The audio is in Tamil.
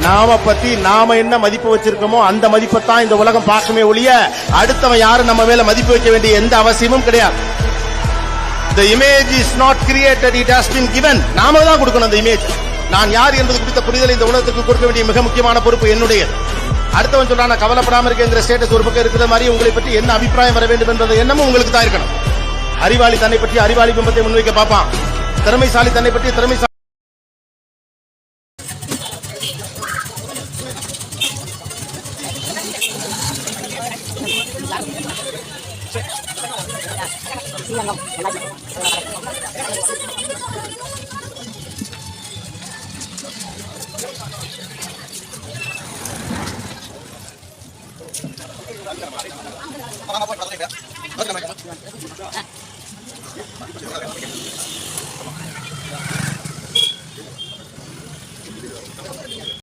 நாம பத்தி நாம என்ன மதிப்பு வச்சிருக்கோமோ அந்த மதிப்பை தான் இந்த உலகம் பார்க்குமே ஒழிய அடுத்தவன் யாரும் நம்ம மேல மதிப்பு வைக்க வேண்டிய எந்த அவசியமும் கிடையாது. The image is not created, it has been given. நாம தான் கொடுக்கணும் அந்த இமேஜ். நான் யார் என்பது குறித்த புரிதலை இந்த உலகத்துக்கு கொடுக்க வேண்டிய மிக முக்கியமான பொறுப்பு என்னுடைய. அடுத்தவன் சொல்றான் நான் கவலைப்படாம இருக்கேங்கிற ஸ்டேட்டஸ் ஒரு பக்கம் இருக்கிற மாதிரி உங்களை பற்றி என்ன அபிப்பிராயம் வர வேண்டும் என்ற எண்ணமும் உங்களுக்கு தான் இருக்கணும். அறிவாளி தன்னை பற்றி அறிவாளி பிம்பத்தை முன்வைக்க பார்ப்பான், திறமைசாலி தன்னை பற்றி திறமைசாலி